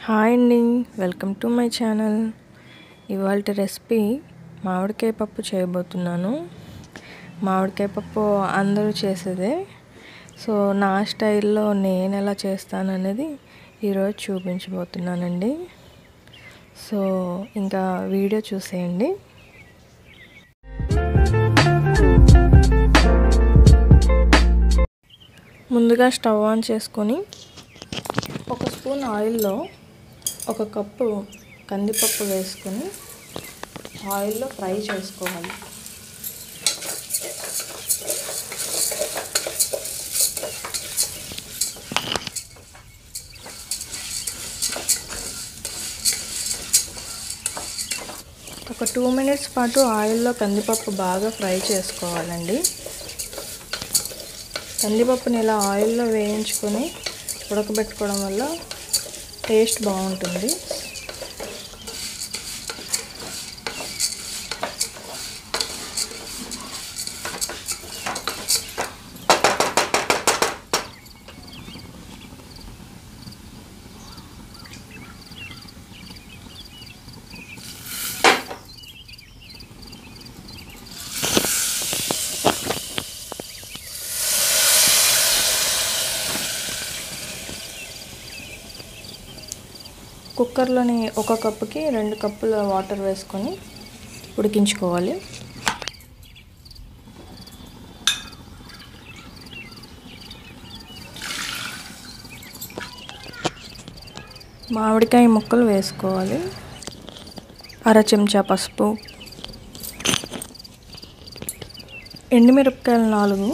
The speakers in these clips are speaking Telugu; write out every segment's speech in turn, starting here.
హాయ్ అండి, వెల్కమ్ టు మై ఛానల్. ఇవాళ రెసిపీ మామిడికాయ పప్పు చేయబోతున్నాను. మామిడికాయ పప్పు అందరూ చేసేదే. సో నా స్టైల్లో నేను ఎలా చేస్తాననేది ఈరోజు చూపించబోతున్నానండి. సో ఇంకా వీడియో చూసేయండి. ముందుగా స్టవ్ ఆన్ చేసుకొని ఒక స్పూన్ ఆయిల్లో ఒక కప్పు కందిపప్పు వేసుకొని ఆయిల్లో ఫ్రై చేసుకోవాలి. ఒక 2 మినిట్స్ పాటు ఆయిల్లో కందిపప్పు బాగా ఫ్రై చేసుకోవాలండి. కందిపప్పుని ఇలా ఆయిల్లో వేయించుకొని ఉడకబెట్టుకోవడం వల్ల టేస్ట్ బాగుంటుంది. కుక్కర్లోని ఒక కప్పుకి 2 కప్పుల వాటర్ వేసుకొని ఉడికించుకోవాలి. మామిడికాయ ముక్కలు వేసుకోవాలి. 1/2 చెంచా పసుపు, ఎండుమిరపకాయలు 4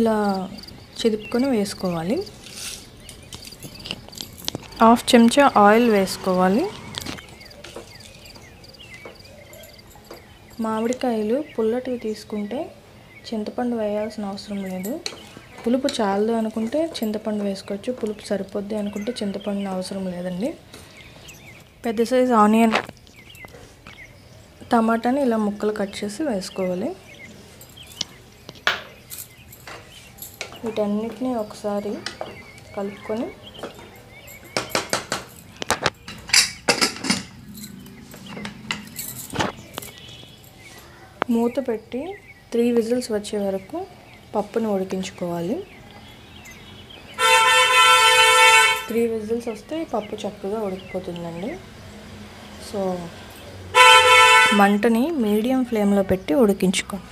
ఇలా చిదుపుకొని వేసుకోవాలి. 1/2 చెంచా ఆయిల్ వేసుకోవాలి. మామిడికాయలు పుల్లటివి తీసుకుంటే చింతపండు వేయాల్సిన అవసరం లేదు. పులుపు చాలదు అనుకుంటే చింతపండు వేసుకోవచ్చు. పులుపు సరిపోద్ది అనుకుంటే చింతపండు అవసరం లేదండి. పెద్ద సైజు ఆనియన్, టమాటాని ఇలా ముక్కలు కట్ చేసి వేసుకోవాలి. వీటన్నిటిని ఒకసారి కలుపుకొని మూత పెట్టి 3 విజిల్స్ వచ్చే వరకు పప్పుని ఉడికించుకోవాలి. 3 విజిల్స్ వస్తే పప్పు చక్కగా ఉడికిపోతుందండి. సో మంటని మీడియం ఫ్లేమ్లో పెట్టి ఉడికించుకోండి.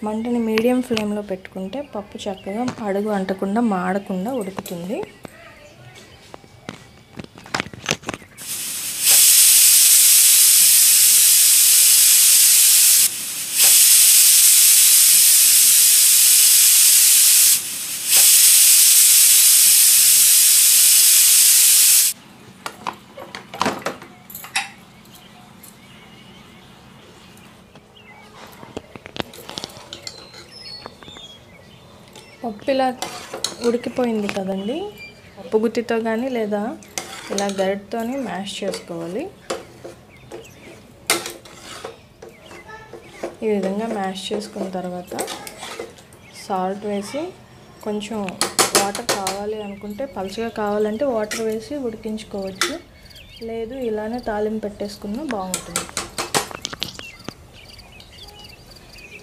మంటని మీడియం ఫ్లేమ్లో పెట్టుకుంటే పప్పు చక్కగా అడుగు అంటకుండా మాడకుండా ఉడుకుతుంది. పప్పు ఇలా ఉడికిపోయింది కదండి. పప్పు గుత్తితో కానీ లేదా ఇలా గరిటెతోని మ్యాష్ చేసుకోవాలి. ఈ విధంగా మ్యాష్ చేసుకున్న తర్వాత సాల్ట్ వేసి కొంచెం వాటర్ కావాలి అనుకుంటే, పలుచగా కావాలంటే వాటర్ వేసి ఉడికించుకోవచ్చు. లేదు ఇలానే తాలింపు పెట్టేసుకున్నా బాగుంటుంది.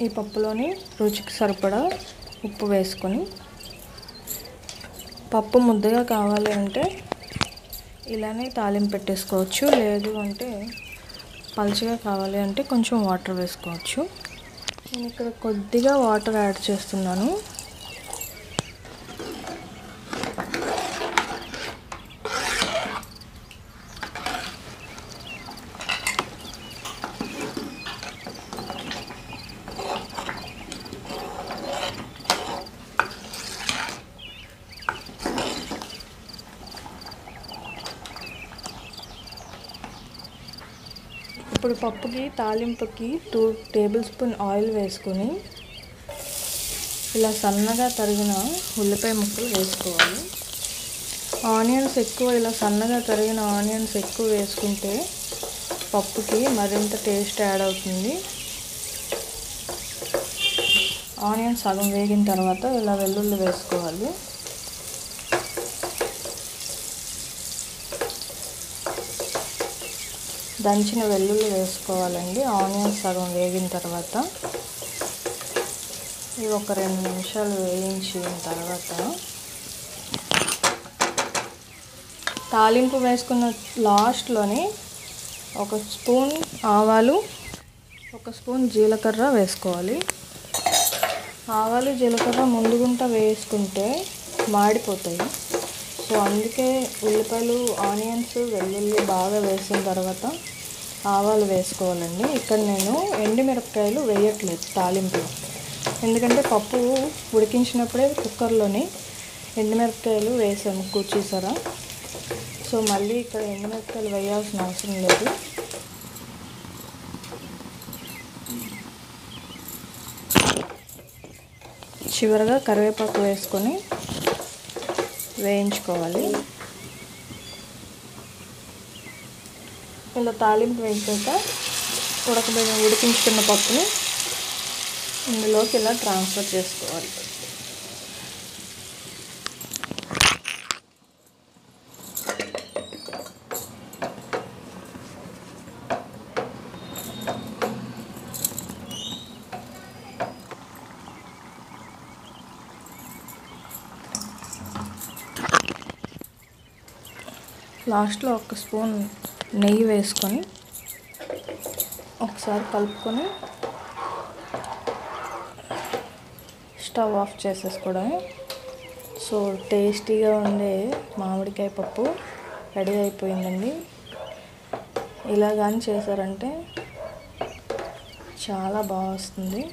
ఈ పప్పులోని రుచికి సరిపడా ఉప్పు వేసుకొని, పప్పు ముద్దగా కావాలి అంటే ఇలానే తాలింపు పెట్టేసుకోవచ్చు. లేదు అంటే పలుచగా కావాలి అంటే కొంచెం వాటర్ వేసుకోవచ్చు. నేను ఇక్కడ కొద్దిగా వాటర్ యాడ్ చేస్తున్నాను. ఇప్పుడు పప్పుకి తాలింపుకి 2 టేబుల్ స్పూన్ ఆయిల్ వేసుకొని ఇలా సన్నగా తరిగిన ఉల్లిపాయ ముక్కలు వేసుకోవాలి. ఆనియన్స్ ఎక్కువ, ఇలా సన్నగా తరిగిన ఆనియన్స్ ఎక్కువ వేసుకుంటే పప్పుకి మరింత టేస్ట్ యాడ్ అవుతుంది. ఆనియన్ సగం వేగిన తర్వాత ఇలా వెల్లుల్లి వేసుకోవాలి. దంచిన వెల్లుల్లి వేసుకోవాలండి. ఆనియన్ సగం వేగిన తర్వాత ఇవి ఒక 2 నిమిషాలు వేయించిన తర్వాత తాలింపు వేసుకున్న లాస్ట్లోని 1 స్పూన్ ఆవాలు, 1 స్పూన్ జీలకర్ర వేసుకోవాలి. ఆవాలు జీలకర్ర ముందుగుంటా వేసుకుంటే మాడిపోతాయి. సో అందుకే ఉల్లిపాయలు, ఆనియన్స్, వెల్లుల్లి బాగా వేసిన తర్వాత ఆవాలు వేసుకోవాలండి. ఇక్కడ నేను ఎండుమిరపకాయలు వేయట్లేదు తాలింపులో, ఎందుకంటే పప్పు ఉడికించినప్పుడే కుక్కర్లోని ఎండుమిరపకాయలు వేసాము చూసారా. సో మళ్ళీ ఇక్కడ ఎండుమిరపకాయలు వేయాల్సిన అవసరం లేదు. చివరగా కరివేపాకు వేసుకొని వేయించుకోవాలి. ఇలా తాలింపు వేసాక ఉడికించుకున్న పప్పుని ఇందులోకి ఇలా ట్రాన్స్ఫర్ చేసుకోవాలి. లాస్ట్లో 1 స్పూన్ నెయ్యి వేసుకొని ఒకసారి కలుపుకొని స్టవ్ ఆఫ్ చేసేసుకోవడమే. సో టేస్టీగా ఉండే మామిడికాయ పప్పు రెడీ అయిపోయిందండి. ఇలా కానీ చేశారంటే చాలా బాగా వస్తుంది.